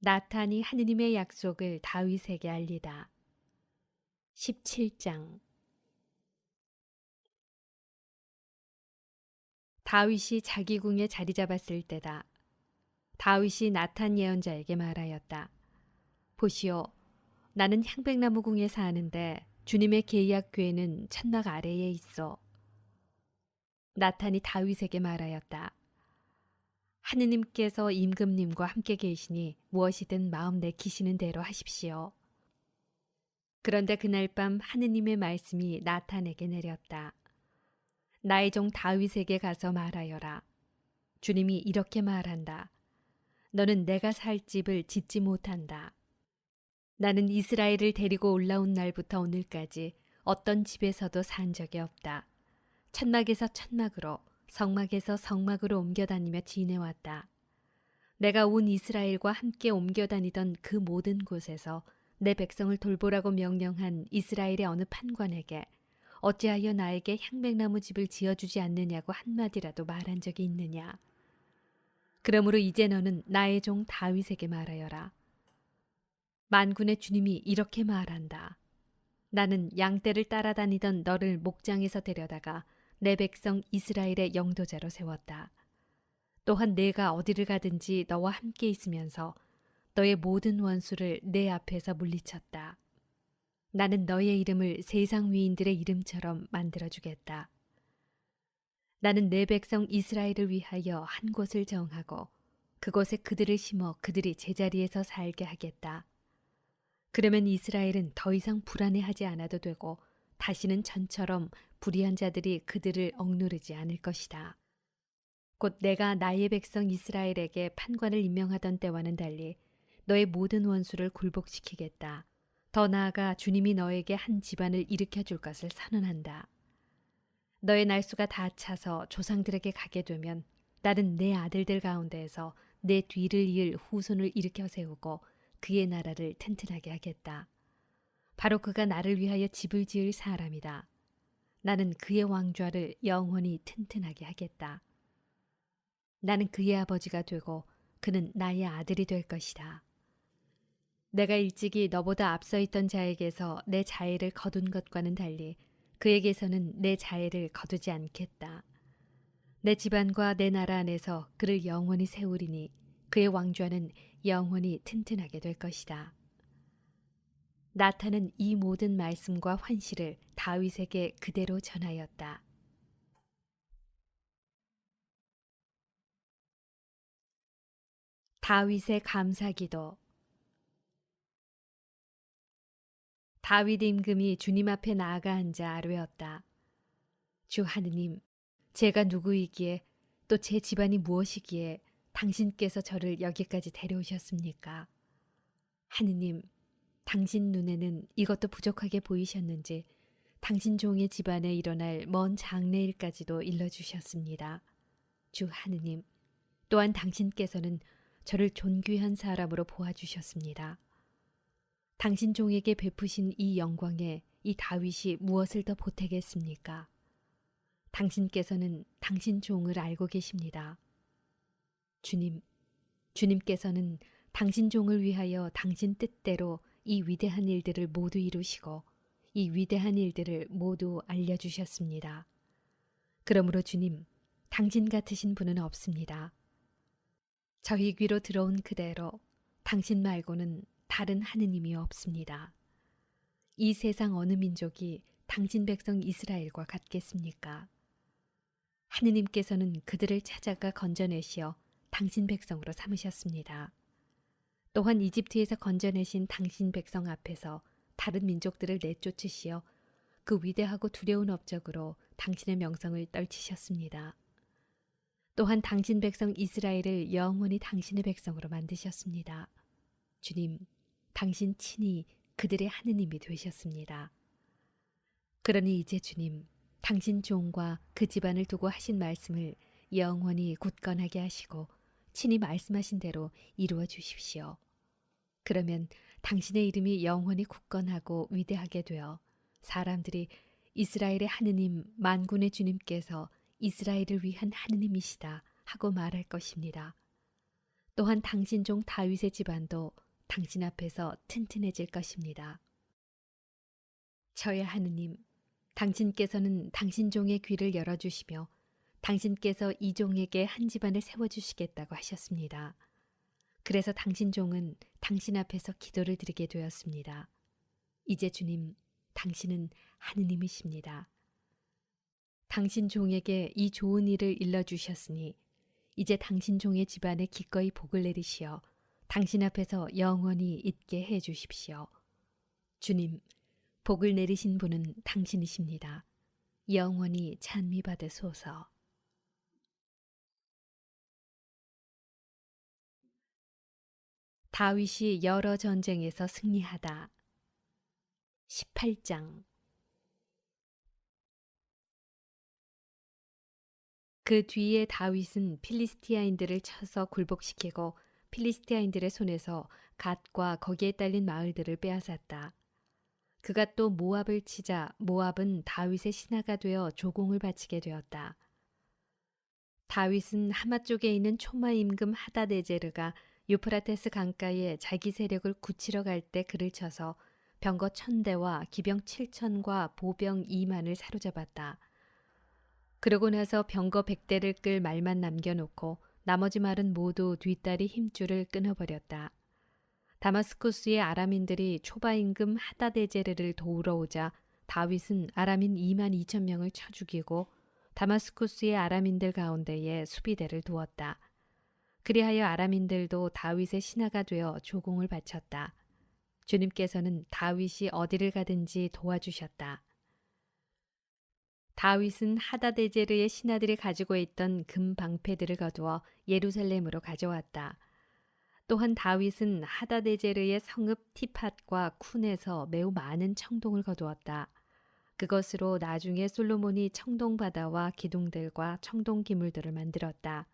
나탄이 하느님의 약속을 다윗에게 알리다. 17장. 다윗이 자기 궁에 자리 잡았을 때다. 다윗이 나탄 예언자에게 말하였다. 보시오, 나는 향백나무 궁에 사는데 주님의 계약 궤는 천막 아래에 있어. 나탄이 다윗에게 말하였다. 하느님께서 임금님과 함께 계시니 무엇이든 마음 내키시는 대로 하십시오. 그런데 그날 밤 하느님의 말씀이 나탄에게 내렸다. 나의 종 다윗에게 가서 말하여라. 주님이 이렇게 말한다. 너는 내가 살 집을 짓지 못한다. 나는 이스라엘을 데리고 올라온 날부터 오늘까지 어떤 집에서도 산 적이 없다. 천막에서 천막으로, 성막에서 성막으로 옮겨 다니며 지내왔다. 내가 온 이스라엘과 함께 옮겨 다니던 그 모든 곳에서 내 백성을 돌보라고 명령한 이스라엘의 어느 판관에게 어찌하여 나에게 향백나무 집을 지어주지 않느냐고 한마디라도 말한 적이 있느냐. 그러므로 이제 너는 나의 종 다윗에게 말하여라. 만군의 주님이 이렇게 말한다. 나는 양떼를 따라다니던 너를 목장에서 데려다가 내 백성 이스라엘의 영도자로 세웠다. 또한 내가 어디를 가든지 너와 함께 있으면서 너의 모든 원수를 내 앞에서 물리쳤다. 나는 너의 이름을 세상 위인들의 이름처럼 만들어주겠다. 나는 내 백성 이스라엘을 위하여 한 곳을 정하고 그곳에 그들을 심어 그들이 제자리에서 살게 하겠다. 그러면 이스라엘은 더 이상 불안해하지 않아도 되고 다시는 전처럼 불의한 자들이 그들을 억누르지 않을 것이다. 곧 내가 나의 백성 이스라엘에게 판관을 임명하던 때와는 달리 너의 모든 원수를 굴복시키겠다. 더 나아가 주님이 너에게 한 집안을 일으켜 줄 것을 선언한다. 너의 날수가 다 차서 조상들에게 가게 되면 나는 내 아들들 가운데에서 내 뒤를 이을 후손을 일으켜 세우고 그의 나라를 튼튼하게 하겠다. 바로 그가 나를 위하여 집을 지을 사람이다. 나는 그의 왕좌를 영원히 튼튼하게 하겠다. 나는 그의 아버지가 되고 그는 나의 아들이 될 것이다. 내가 일찍이 너보다 앞서 있던 자에게서 내 자애를 거둔 것과는 달리 그에게서는 내 자애를 거두지 않겠다. 내 집안과 내 나라 안에서 그를 영원히 세우리니 그의 왕좌는 영원히 튼튼하게 될 것이다. 나탄은 이 모든 말씀과 환시를 다윗에게 그대로 전하였다. 다윗의 감사기도. 다윗 임금이 주님 앞에 나아가 앉아 아뢰었다. 주 하느님, 제가 누구이기에 또 제 집안이 무엇이기에 당신께서 저를 여기까지 데려오셨습니까? 하느님, 당신 눈에는 이것도 부족하게 보이셨는지 당신 종의 집안에 일어날 먼 장래일까지도 일러주셨습니다. 주 하느님, 또한 당신께서는 저를 존귀한 사람으로 보아주셨습니다. 당신 종에게 베푸신 이 영광에 이 다윗이 무엇을 더 보태겠습니까? 당신께서는 당신 종을 알고 계십니다. 주님, 주님께서는 당신 종을 위하여 당신 뜻대로 이 위대한 일들을 모두 이루시고 이 위대한 일들을 모두 알려주셨습니다. 그러므로 주님, 당신 같으신 분은 없습니다. 저희 귀로 들어온 그대로 당신 말고는 다른 하느님이 없습니다. 이 세상 어느 민족이 당신 백성 이스라엘과 같겠습니까? 하느님께서는 그들을 찾아가 건져내시어 당신 백성으로 삼으셨습니다. 또한 이집트에서 건져내신 당신 백성 앞에서 다른 민족들을 내쫓으시어 그 위대하고 두려운 업적으로 당신의 명성을 떨치셨습니다. 또한 당신 백성 이스라엘을 영원히 당신의 백성으로 만드셨습니다. 주님, 당신 친히 그들의 하느님이 되셨습니다. 그러니 이제 주님, 당신 종과 그 집안을 두고 하신 말씀을 영원히 굳건하게 하시고 친히 말씀하신 대로 이루어 주십시오. 그러면 당신의 이름이 영원히 굳건하고 위대하게 되어 사람들이 이스라엘의 하느님 만군의 주님께서 이스라엘을 위한 하느님이시다 하고 말할 것입니다. 또한 당신 종 다윗의 집안도 당신 앞에서 튼튼해질 것입니다. 저의 하느님, 당신께서는 당신 종의 귀를 열어주시며 당신께서 이 종에게 한 집안을 세워주시겠다고 하셨습니다. 그래서 당신 종은 당신 앞에서 기도를 드리게 되었습니다. 이제 주님, 당신은 하느님이십니다. 당신 종에게 이 좋은 일을 일러주셨으니 이제 당신 종의 집안에 기꺼이 복을 내리시어 당신 앞에서 영원히 있게 해 주십시오. 주님, 복을 내리신 분은 당신이십니다. 영원히 찬미받으소서. 다윗이 여러 전쟁에서 승리하다. 18장. 그 뒤에 다윗은 필리스티아인들을 쳐서 굴복시키고 필리스티아인들의 손에서 갓과 거기에 딸린 마을들을 빼앗았다. 그가 또 모압을 치자 모압은 다윗의 신하가 되어 조공을 바치게 되었다. 다윗은 하마 쪽에 있는 초마 임금 하다데제르가 유프라테스 강가에 자기 세력을 굳히러 갈 때 그를 쳐서 병거 1000대와 기병 7000과 보병 2만을 사로잡았다. 그러고 나서 병거 100대를 끌 말만 남겨놓고 나머지 말은 모두 뒷다리 힘줄을 끊어버렸다. 다마스쿠스의 아람인들이 초바 임금 하다데제르를 도우러 오자 다윗은 아람인 2만 2천 명을 쳐 죽이고 다마스쿠스의 아람인들 가운데에 수비대를 두었다. 그리하여 아람인들도 다윗의 신하가 되어 조공을 바쳤다. 주님께서는 다윗이 어디를 가든지 도와주셨다. 다윗은 하다데제르의 신하들이 가지고 있던 금 방패들을 거두어 예루살렘으로 가져왔다. 또한 다윗은 하다데제르의 성읍 티팟과 쿤에서 매우 많은 청동을 거두었다. 그것으로 나중에 솔로몬이 청동바다와 기둥들과 청동 기물들을 만들었다.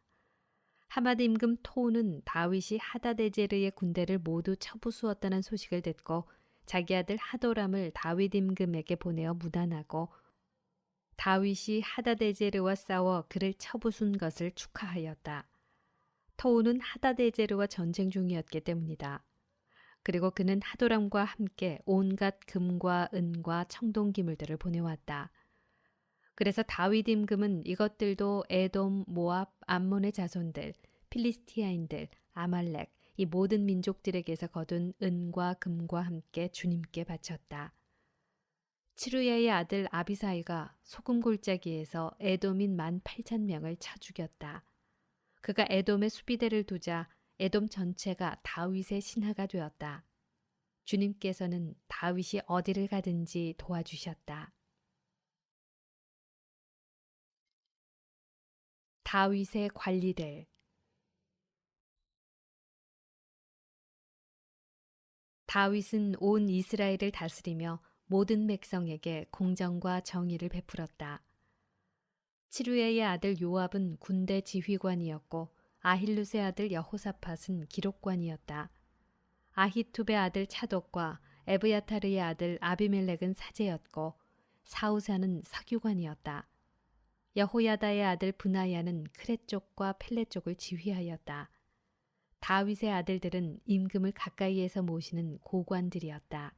하맛 임금 토우는 다윗이 하다데제르의 군대를 모두 쳐부수었다는 소식을 듣고 자기 아들 하도람을 다윗 임금에게 보내어 무난하고 다윗이 하다데제르와 싸워 그를 쳐부순 것을 축하하였다. 토우는 하다데제르와 전쟁 중이었기 때문이다. 그리고 그는 하도람과 함께 온갖 금과 은과 청동 기물들을 보내왔다. 그래서 다윗 임금은 이것들도 에돔, 모압, 암몬의 자손들, 필리스티아인들, 아말렉 이 모든 민족들에게서 거둔 은과 금과 함께 주님께 바쳤다. 치루야의 아들 아비사이가 소금 골짜기에서 에돔인 18,000명을 쳐 죽였다. 그가 에돔의 수비대를 두자 에돔 전체가 다윗의 신하가 되었다. 주님께서는 다윗이 어디를 가든지 도와주셨다. 다윗의 관리들. 다윗은 온 이스라엘을 다스리며 모든 백성에게 공정과 정의를 베풀었다. 치루야의 아들 요압은 군대 지휘관이었고 아힐룻의 아들 여호사밧은 기록관이었다. 아히투베의 아들 차독과 에브야타르의 아들 아비멜렉은 사제였고 사우사는 서기관이었다. 여호야다의 아들 브나야는 크렛 쪽과 펠렛 쪽을 지휘하였다. 다윗의 아들들은 임금을 가까이에서 모시는 고관들이었다.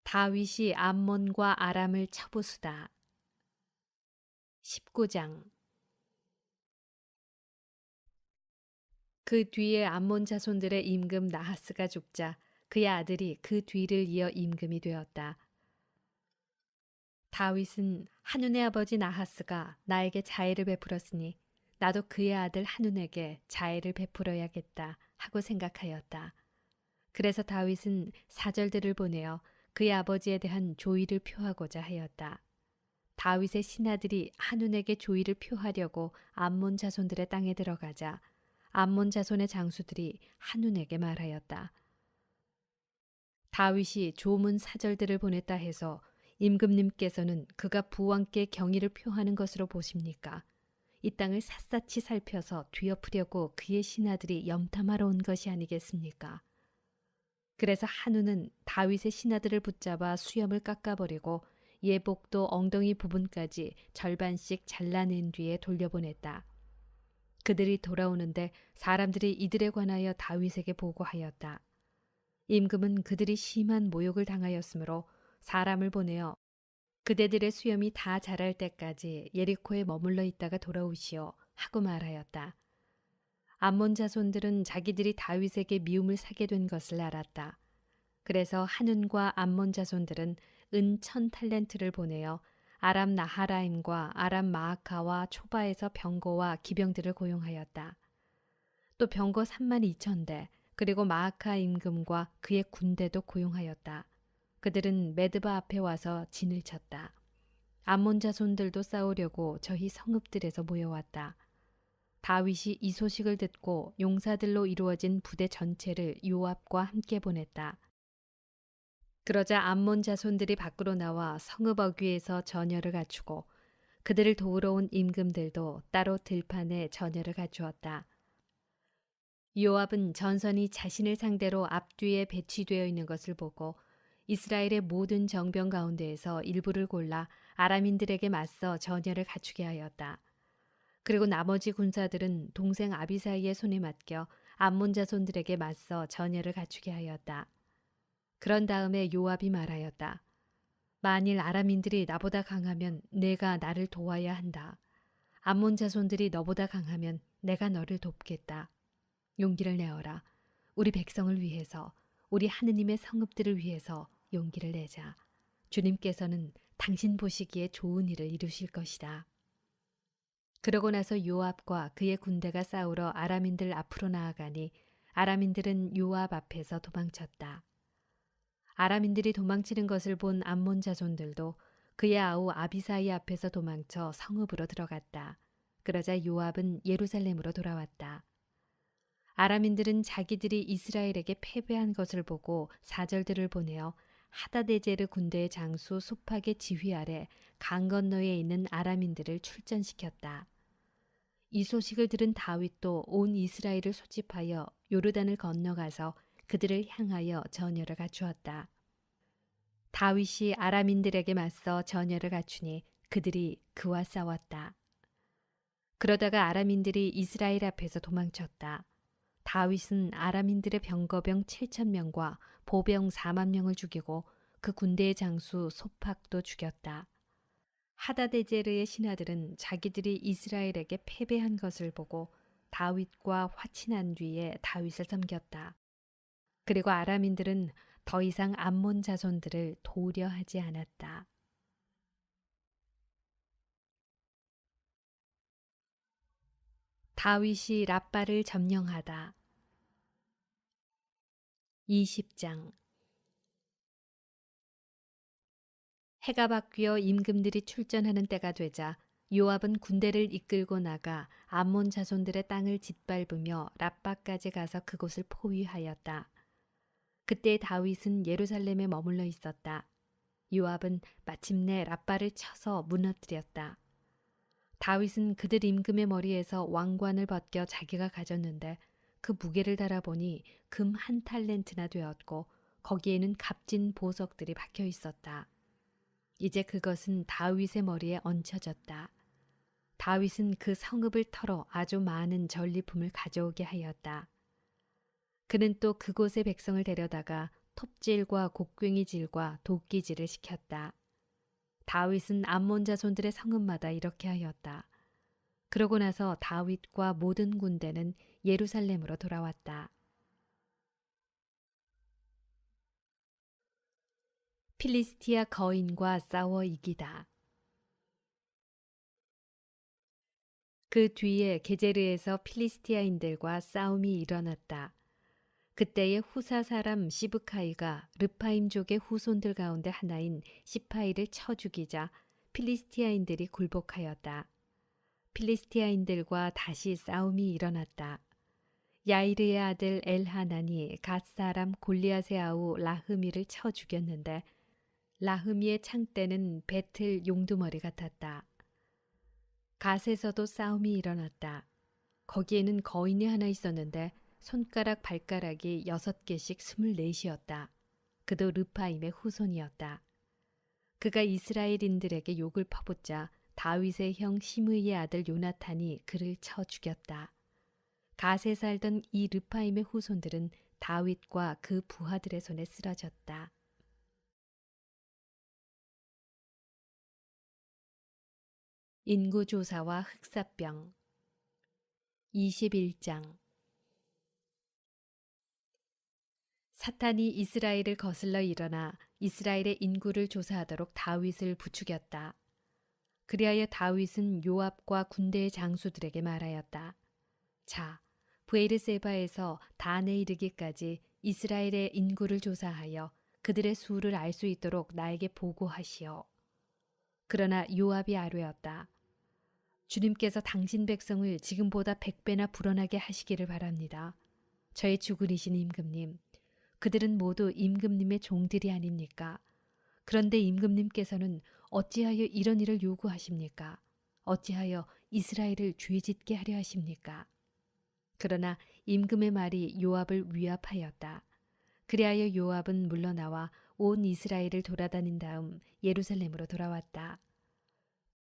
다윗이 암몬과 아람을 쳐부수다. 19장. 그 뒤에 암몬 자손들의 임금 나하스가 죽자 그의 아들이 그 뒤를 이어 임금이 되었다. 다윗은 한운의 아버지 나하스가 나에게 자애를 베풀었으니 나도 그의 아들 한운에게 자애를 베풀어야겠다 하고 생각하였다. 그래서 다윗은 사절들을 보내어 그의 아버지에 대한 조의를 표하고자 하였다. 다윗의 신하들이 한운에게 조의를 표하려고 암몬 자손들의 땅에 들어가자 암몬 자손의 장수들이 한운에게 말하였다. 다윗이 조문 사절들을 보냈다 해서 임금님께서는 그가 부왕께 경의를 표하는 것으로 보십니까? 이 땅을 샅샅이 살펴서 뒤엎으려고 그의 신하들이 염탐하러 온 것이 아니겠습니까? 그래서 한우는 다윗의 신하들을 붙잡아 수염을 깎아버리고 예복도 엉덩이 부분까지 절반씩 잘라낸 뒤에 돌려보냈다. 그들이 돌아오는데 사람들이 이들에 관하여 다윗에게 보고하였다. 임금은 그들이 심한 모욕을 당하였으므로 사람을 보내어 그대들의 수염이 다 자랄 때까지 예리코에 머물러 있다가 돌아오시오 하고 말하였다. 암몬 자손들은 자기들이 다윗에게 미움을 사게 된 것을 알았다. 그래서 한운과 암몬 자손들은 은 1000달란트를 보내어 아람 나하라임과 아람 마아카와 초바에서 병거와 기병들을 고용하였다. 또 병거 32,000대 그리고 마아카 임금과 그의 군대도 고용하였다. 그들은 메드바 앞에 와서 진을 쳤다. 암몬 자손들도 싸우려고 저희 성읍들에서 모여왔다. 다윗이 이 소식을 듣고 용사들로 이루어진 부대 전체를 요압과 함께 보냈다. 그러자 암몬 자손들이 밖으로 나와 성읍 어귀에서 전열을 갖추고 그들을 도우러 온 임금들도 따로 들판에 전열을 갖추었다. 요압은 전선이 자신을 상대로 앞뒤에 배치되어 있는 것을 보고 이스라엘의 모든 정병 가운데에서 일부를 골라 아람인들에게 맞서 전열을 갖추게 하였다. 그리고 나머지 군사들은 동생 아비사이의 손에 맡겨 암몬 자손들에게 맞서 전열을 갖추게 하였다. 그런 다음에 요압이 말하였다. 만일 아람인들이 나보다 강하면 내가 나를 도와야 한다. 암몬 자손들이 너보다 강하면 내가 너를 돕겠다. 용기를 내어라. 우리 백성을 위해서, 우리 하느님의 성읍들을 위해서 용기를 내자. 주님께서는 당신 보시기에 좋은 일을 이루실 것이다. 그러고 나서 요압과 그의 군대가 싸우러 아람인들 앞으로 나아가니 아람인들은 요압 앞에서 도망쳤다. 아람인들이 도망치는 것을 본 암몬 자손들도 그의 아우 아비사이 앞에서 도망쳐 성읍으로 들어갔다. 그러자 요압은 예루살렘으로 돌아왔다. 아람인들은 자기들이 이스라엘에게 패배한 것을 보고 사절들을 보내어 하다데제르 군대의 장수 소팍의 지휘 아래 강 건너에 있는 아람인들을 출전시켰다. 이 소식을 들은 다윗도 온 이스라엘을 소집하여 요르단을 건너가서 그들을 향하여 전열을 갖추었다. 다윗이 아람인들에게 맞서 전열을 갖추니 그들이 그와 싸웠다. 그러다가 아람인들이 이스라엘 앞에서 도망쳤다. 다윗은 아람인들의 병거병 7,000명과 보병 40,000명을 죽이고 그 군대의 장수 소팍도 죽였다. 하다데제르의 신하들은 자기들이 이스라엘에게 패배한 것을 보고 다윗과 화친한 뒤에 다윗을 섬겼다. 그리고 아람인들은 더 이상 암몬 자손들을 도우려 하지 않았다. 다윗이 랍바를 점령하다. 20장. 해가 바뀌어 임금들이 출전하는 때가 되자 요압은 군대를 이끌고 나가 암몬 자손들의 땅을 짓밟으며 랍바까지 가서 그곳을 포위하였다. 그때 다윗은 예루살렘에 머물러 있었다. 요압은 마침내 랍바를 쳐서 무너뜨렸다. 다윗은 그들 임금의 머리에서 왕관을 벗겨 자기가 가졌는데 그 무게를 달아보니 금 1달란트나 되었고 거기에는 값진 보석들이 박혀 있었다. 이제 그것은 다윗의 머리에 얹혀졌다. 다윗은 그 성읍을 털어 아주 많은 전리품을 가져오게 하였다. 그는 또 그곳의 백성을 데려다가 톱질과 곡괭이질과 도끼질을 시켰다. 다윗은 암몬 자손들의 성읍마다 이렇게 하였다. 그러고 나서 다윗과 모든 군대는 예루살렘으로 돌아왔다. 필리스티아 거인과 싸워 이기다. 그 뒤에 게제르에서 필리스티아인들과 싸움이 일어났다. 그때에 후사 사람 시브카이가 르파임족의 후손들 가운데 하나인 시파이를 쳐 죽이자 필리스티아인들이 굴복하였다. 필리스티아인들과 다시 싸움이 일어났다. 야이르의 아들 엘하난이 갓 사람 골리앗의 아우 라흐미를 쳐 죽였는데 라흐미의 창대는 배틀 용두머리 같았다. 갓에서도 싸움이 일어났다. 거기에는 거인이 하나 있었는데 손가락 발가락이 6개씩 24이었다. 그도 르파임의 후손이었다. 그가 이스라엘인들에게 욕을 퍼붓자 다윗의 형 시므이의 아들 요나탄이 그를 쳐 죽였다. 갓에 살던 이 르파임의 후손들은 다윗과 그 부하들의 손에 쓰러졌다. 인구조사와 흑사병 21장 사탄이 이스라엘을 거슬러 일어나 이스라엘의 인구를 조사하도록 다윗을 부추겼다. 그리하여 다윗은 요압과 군대의 장수들에게 말하였다. 자, 브에르세바에서 단에 이르기까지 이스라엘의 인구를 조사하여 그들의 수를 알 수 있도록 나에게 보고하시오. 그러나 요압이 아뢰었다. 주님께서 당신 백성을 지금보다 100배나 불어나게 하시기를 바랍니다. 저의 주군이신 임금님, 그들은 모두 임금님의 종들이 아닙니까? 그런데 임금님께서는 어찌하여 이런 일을 요구하십니까? 어찌하여 이스라엘을 죄짓게 하려 하십니까? 그러나 임금의 말이 요압을 위압하였다. 그리하여 요압은 물러나와 온 이스라엘을 돌아다닌 다음 예루살렘으로 돌아왔다.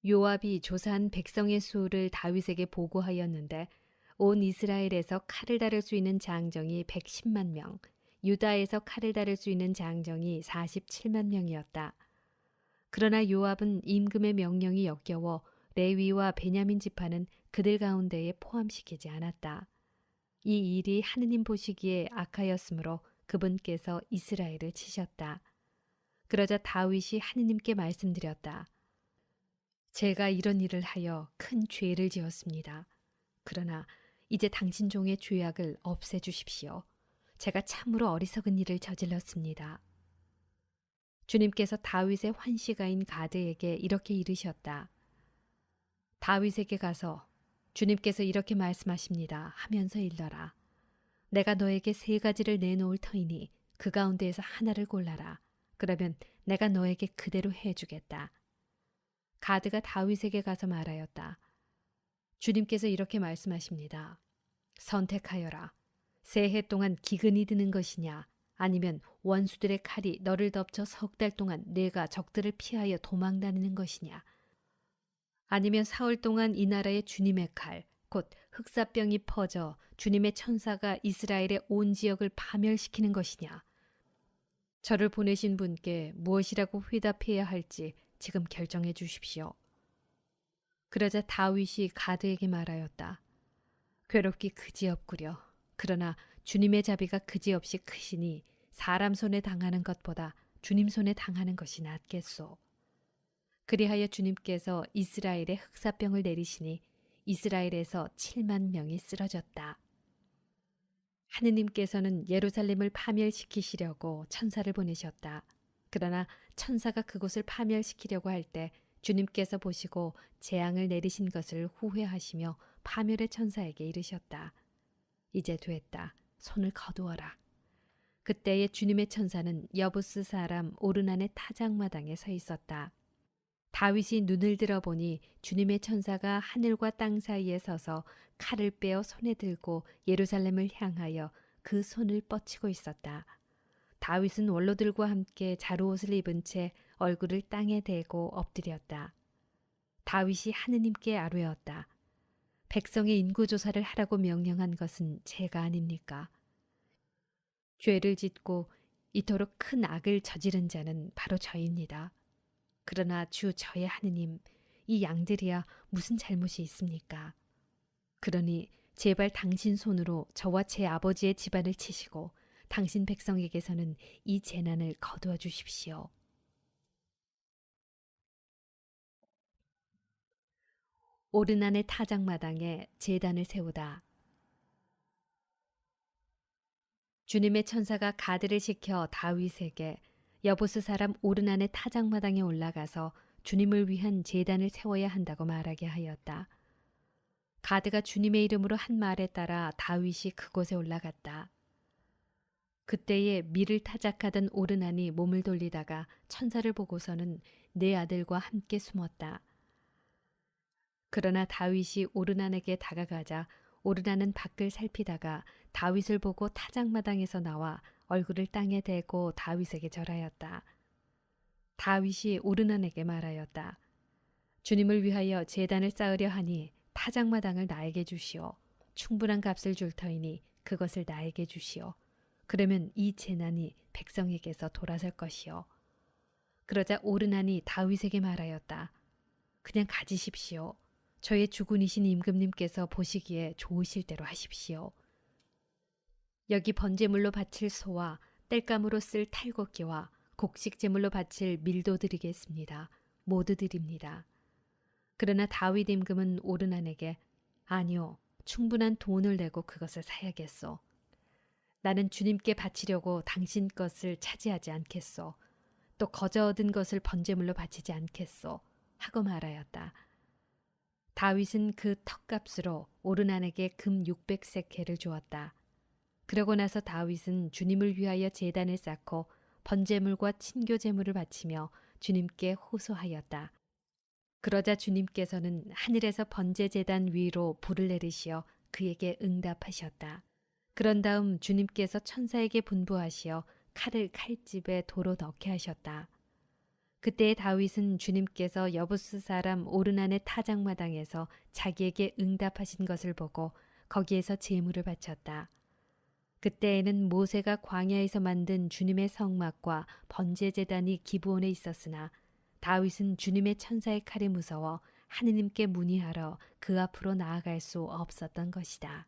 요압이 조사한 백성의 수를 다윗에게 보고하였는데 온 이스라엘에서 칼을 다룰 수 있는 장정이 110만 명, 유다에서 칼을 다룰 수 있는 장정이 47만 명이었다. 그러나 요압은 임금의 명령이 역겨워 레위와 베냐민 지파는 그들 가운데에 포함시키지 않았다. 이 일이 하느님 보시기에 악하였으므로 그분께서 이스라엘을 치셨다. 그러자 다윗이 하느님께 말씀드렸다. 제가 이런 일을 하여 큰 죄를 지었습니다. 그러나 이제 당신 종의 죄악을 없애주십시오. 제가 참으로 어리석은 일을 저질렀습니다. 주님께서 다윗의 환시가인 가드에게 이렇게 이르셨다. 다윗에게 가서 주님께서 이렇게 말씀하십니다 하면서 일러라. 내가 너에게 3가지를 내놓을 터이니 그 가운데에서 하나를 골라라. 그러면 내가 너에게 그대로 해주겠다. 가드가 다윗에게 가서 말하였다. 주님께서 이렇게 말씀하십니다. 선택하여라. 새해 동안 기근이 드는 것이냐 아니면 원수들의 칼이 너를 덮쳐 3달 동안 내가 적들을 피하여 도망다니는 것이냐 아니면 사흘 동안 이 나라의 주님의 칼, 곧 흑사병이 퍼져 주님의 천사가 이스라엘의 온 지역을 파멸시키는 것이냐. 저를 보내신 분께 무엇이라고 회답해야 할지 지금 결정해 주십시오. 그러자 다윗이 가드에게 말하였다. 괴롭기 그지없구려. 그러나 주님의 자비가 그지없이 크시니 사람 손에 당하는 것보다 주님 손에 당하는 것이 낫겠소. 그리하여 주님께서 이스라엘에 흑사병을 내리시니 이스라엘에서 7만 명이 쓰러졌다. 하느님께서는 예루살렘을 파멸시키시려고 천사를 보내셨다. 그러나 천사가 그곳을 파멸시키려고 할 때 주님께서 보시고 재앙을 내리신 것을 후회하시며 파멸의 천사에게 이르셨다. 이제 됐다. 손을 거두어라. 그때에 주님의 천사는 여부스 사람 오르난의 타작마당에 서 있었다. 다윗이 눈을 들어보니 주님의 천사가 하늘과 땅 사이에 서서 칼을 빼어 손에 들고 예루살렘을 향하여 그 손을 뻗치고 있었다. 다윗은 원로들과 함께 자루옷을 입은 채 얼굴을 땅에 대고 엎드렸다. 다윗이 하느님께 아뢰었다. 백성의 인구조사를 하라고 명령한 것은 제가 아닙니까? 죄를 짓고 이토록 큰 악을 저지른 자는 바로 저입니다. 그러나 주 저의 하느님, 이 양들이야 무슨 잘못이 있습니까? 그러니 제발 당신 손으로 저와 제 아버지의 집안을 치시고 당신 백성에게서는 이 재난을 거두어 주십시오. 오르난의 타작마당에 제단을 세우다. 주님의 천사가 가드를 시켜 다윗에게 여보스 사람 오르난의 타작마당에 올라가서 주님을 위한 제단을 세워야 한다고 말하게 하였다. 가드가 주님의 이름으로 한 말에 따라 다윗이 그곳에 올라갔다. 그때에 밀을 타작하던 오르난이 몸을 돌리다가 천사를 보고서는 네 아들과 함께 숨었다. 그러나 다윗이 오르난에게 다가가자 오르난은 밖을 살피다가 다윗을 보고 타작마당에서 나와 얼굴을 땅에 대고 다윗에게 절하였다. 다윗이 오르난에게 말하였다. 주님을 위하여 제단을 쌓으려 하니 타작마당을 나에게 주시오. 충분한 값을 줄 터이니 그것을 나에게 주시오. 그러면 이 재난이 백성에게서 돌아설 것이요. 그러자 오르난이 다윗에게 말하였다. 그냥 가지십시오. 저의 주군이신 임금님께서 보시기에 좋으실 대로 하십시오. 여기 번제물로 바칠 소와 땔감으로 쓸 탈곡기와 곡식 제물로 바칠 밀도 드리겠습니다. 모두 드립니다. 그러나 다윗 임금은 오르난에게 아니요, 충분한 돈을 내고 그것을 사야겠소. 나는 주님께 바치려고 당신 것을 차지하지 않겠소. 또 거저 얻은 것을 번제물로 바치지 않겠소. 하고 말하였다. 다윗은 그 턱값으로 오르난에게 금 600세켈을 주었다. 그러고 나서 다윗은 주님을 위하여 제단을 쌓고 번제물과 친교 제물을 바치며 주님께 호소하였다. 그러자 주님께서는 하늘에서 번제 제단 위로 불을 내리시어 그에게 응답하셨다. 그런 다음 주님께서 천사에게 분부하시어 칼을 칼집에 도로 넣게 하셨다. 그때 다윗은 주님께서 여부스 사람 오르난의 타작마당에서 자기에게 응답하신 것을 보고 거기에서 제물을 바쳤다. 그때에는 모세가 광야에서 만든 주님의 성막과 번제 제단이 기브온에 있었으나 다윗은 주님의 천사의 칼에 무서워 하느님께 문의하러 그 앞으로 나아갈 수 없었던 것이다.